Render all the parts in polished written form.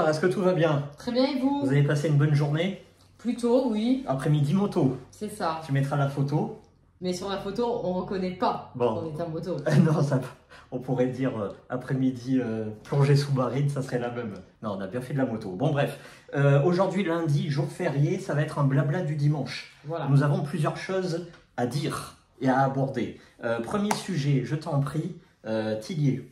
Bonsoir, est-ce que tout va bien? Très bien, et vous? Vous avez passé une bonne journée? Plutôt, oui. Après-midi moto. C'est ça. Tu mettras la photo. Mais sur la photo, on reconnaît pas qu'on est en moto. Non, ça, on pourrait dire après-midi plongée sous-marine, ça serait la même. Non, on a bien fait de la moto. Bon, bref. Aujourd'hui, lundi, jour férié, ça va être un blabla du dimanche. Voilà. Nous avons plusieurs choses à dire et à aborder. Premier sujet, je t'en prie, Tillier.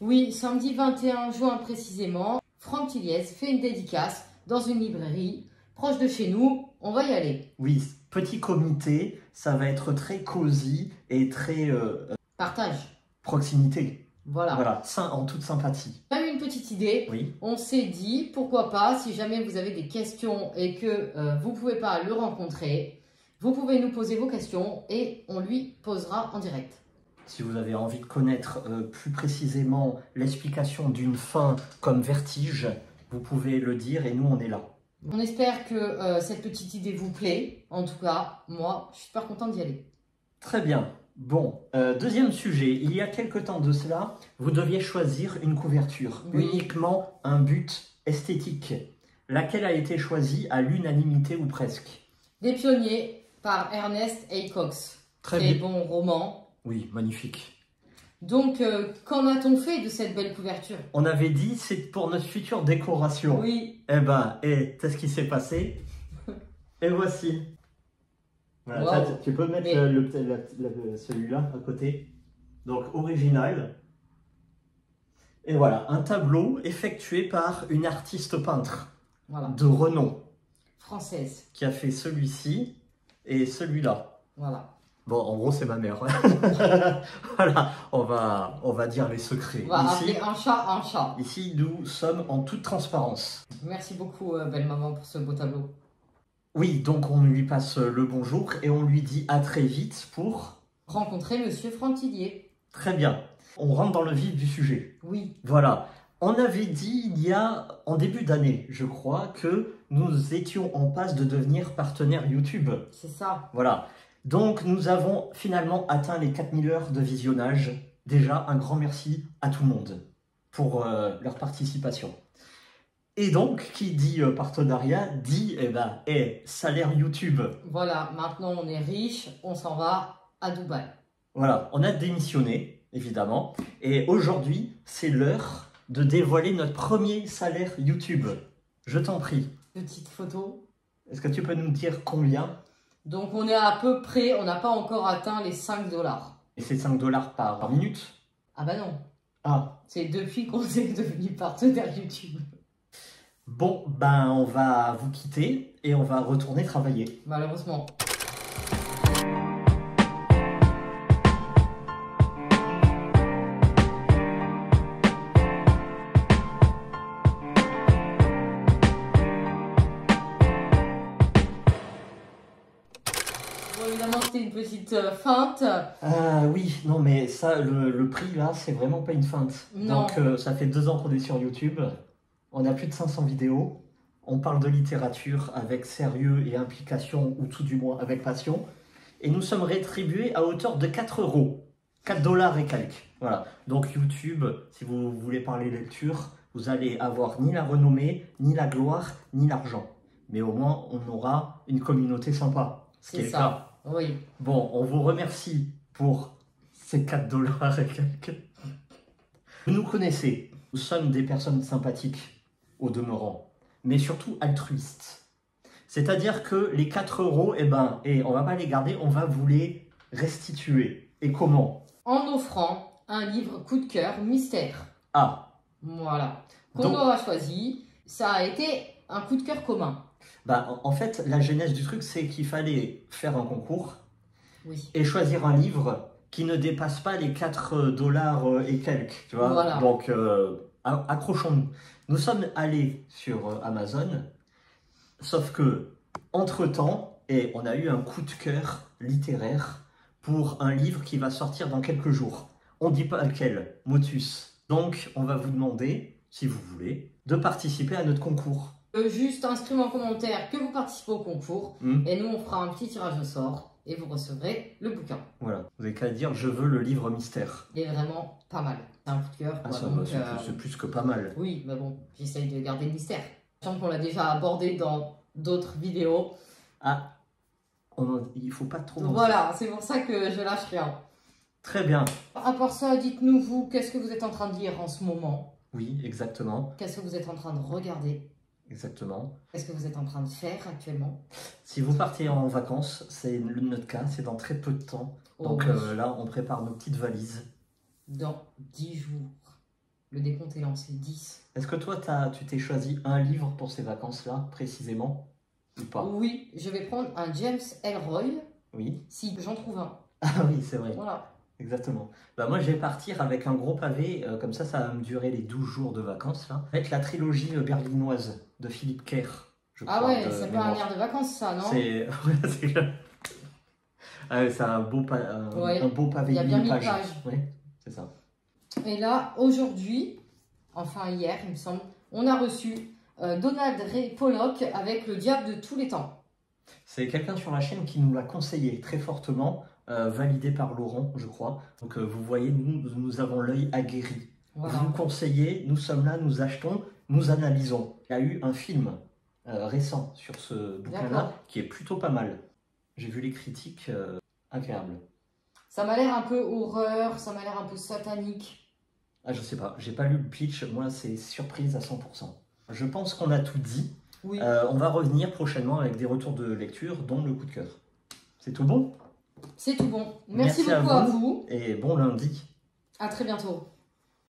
Oui, samedi 21 juin précisément, Franck Tilliez fait une dédicace dans une librairie proche de chez nous. On va y aller. Oui, petit comité, ça va être très cosy et très Partage. proximité. Voilà. Voilà, en toute sympathie. On a eu une petite idée. Oui. On s'est dit, pourquoi pas, si jamais vous avez des questions et que vous ne pouvez pas le rencontrer, vous pouvez nous poser vos questions et on lui posera en direct. Si vous avez envie de connaître plus précisément l'explication d'une fin comme vertige, vous pouvez le dire et nous on est là. On espère que cette petite idée vous plaît. En tout cas, moi, je suis super contente d'y aller. Très bien. Bon, deuxième sujet. Il y a quelque temps de cela, vous deviez choisir une couverture. Oui. Uniquement un but esthétique. Laquelle a été choisie à l'unanimité ou presque? Des pionniers par Ernest A. Cox. Très Très bien. bon roman. Oui, magnifique. Donc, qu'en a-t-on fait de cette belle couverture? On avait dit c'est pour notre future décoration. Oui. Eh ben, c'est ce qui s'est passé. Et voici. Voilà, Wow. ça, tu peux mettre celui-là à côté. Donc, original. Et voilà, un tableau effectué par une artiste peintre Voilà. de renom Française. qui a fait celui-ci et celui-là. Voilà. Bon, en gros, c'est ma mère. Voilà, on va dire les secrets. On va Ici, appeler un chat un chat. ici, nous sommes en toute transparence. Merci beaucoup, belle maman, pour ce beau tableau. Oui, donc on lui passe le bonjour et on lui dit à très vite pour... Rencontrer Monsieur Franck Tillier. Très bien, on rentre dans le vif du sujet. Oui. Voilà, on avait dit il y a, en début d'année, je crois, que nous étions en passe de devenir partenaire YouTube. C'est ça. Voilà, donc nous avons finalement atteint les 4000 heures de visionnage. Déjà, un grand merci à tout le monde pour leur participation. Et donc, qui dit partenariat, dit salaire YouTube. Voilà, maintenant on est riche, on s'en va à Dubaï. Voilà, on a démissionné, évidemment. Et aujourd'hui, c'est l'heure de dévoiler notre premier salaire YouTube. Je t'en prie. Petite photo. Est-ce que tu peux nous dire combien? Donc on est à peu près, on n'a pas encore atteint les 5 $. Et c'est 5 $ par minute? Ah bah non, Ah, c'est depuis qu'on est devenu partenaire YouTube. bon, ben on va vous quitter et on va retourner travailler. Malheureusement. Bon, évidemment, c'était une petite feinte. Ah oui, non mais ça, le prix là, c'est vraiment pas une feinte. Non. Donc ça fait 2 ans qu'on est sur YouTube, on a plus de 500 vidéos, on parle de littérature avec sérieux et implication, ou tout du moins avec passion, et nous sommes rétribués à hauteur de 4 €, 4 $ et quelques. Voilà, donc YouTube, si vous voulez parler lecture, vous allez avoir ni la renommée, ni la gloire, ni l'argent. Mais au moins, on aura une communauté sympa, ce qui est C'est le ça. cas. Oui. Bon, on vous remercie pour ces 4 $ et quelques. Vous nous connaissez, nous sommes des personnes sympathiques au demeurant, mais surtout altruistes. C'est-à-dire que les 4 €, on va pas les garder, on va vous les restituer. Et comment? En offrant un livre coup de cœur mystère. Ah, Voilà. Qu'on Donc- aura choisi. Ça a été un coup de cœur commun. en fait, la genèse du truc, c'est qu'il fallait faire un concours Oui. et choisir un livre qui ne dépasse pas les 4 $ et quelques, tu vois. Voilà. Donc, accrochons-nous. Nous sommes allés sur Amazon, sauf que, entre-temps, on a eu un coup de cœur littéraire pour un livre qui va sortir dans quelques jours. On ne dit pas lequel, Motus. Donc, on va vous demander, si vous voulez, de participer à notre concours. Juste inscrire en commentaire que vous participez au concours. Hmm. Et nous, on fera un petit tirage au sort. et vous recevrez le bouquin. Voilà, vous n'avez qu'à dire je veux le livre mystère. Il est vraiment pas mal. C'est un coup de cœur. Ah, quoi. ça, Donc, c'est plus que pas mal. oui, mais bon, j'essaye de garder le mystère. Sachant qu'on l'a déjà abordé dans d'autres vidéos. Ah, il faut pas trop... Voilà, c'est pour ça que je lâche rien. Très bien. À part ça, dites-nous, vous, qu'est-ce que vous êtes en train de lire en ce moment? Oui, exactement. Qu'est-ce que vous êtes en train de regarder? Exactement. Qu'est-ce que vous êtes en train de faire actuellement? Si vous partez en vacances, c'est notre cas, c'est dans très peu de temps. Donc oui. là, on prépare nos petites valises. Dans 10 jours. Le décompte est lancé, 10. Est-ce que toi, tu t'es choisi un livre pour ces vacances-là, précisément, ou pas? Oui, je vais prendre un James Ellroy, Oui. si j'en trouve un. Ah oui, c'est vrai. Voilà. Exactement. Bah, moi, je vais partir avec un gros pavé, comme ça va me durer les 12 jours de vacances, là. Avec la trilogie berlinoise de Philippe Kerr, je crois. Ah ouais, de c'est pas mémoire. un air de vacances, ça, non? C'est c'est un beau, un beau pavé il y a bien 1000 1000 pages. Oui, c'est ça. Et là, aujourd'hui, enfin hier, il me semble, on a reçu Donald Ray Pollock avec Le diable de tous les temps. C'est quelqu'un sur la chaîne qui nous l'a conseillé très fortement, validé par Laurent, je crois. Donc vous voyez, nous avons l'œil aguerri. Voilà. Vous conseillez, nous sommes là, nous achetons, nous analysons. Il y a eu un film récent sur ce bouquin-là qui est plutôt pas mal. J'ai vu les critiques agréables. Ça m'a l'air un peu horreur, ça m'a l'air un peu satanique. Ah, je sais pas, j'ai pas lu le pitch, moi c'est surprise à 100%. Je pense qu'on a tout dit. Oui. On va revenir prochainement avec des retours de lecture, dont le coup de cœur. C'est tout bon? C'est tout bon. Merci beaucoup à vous. Et bon lundi. À très bientôt.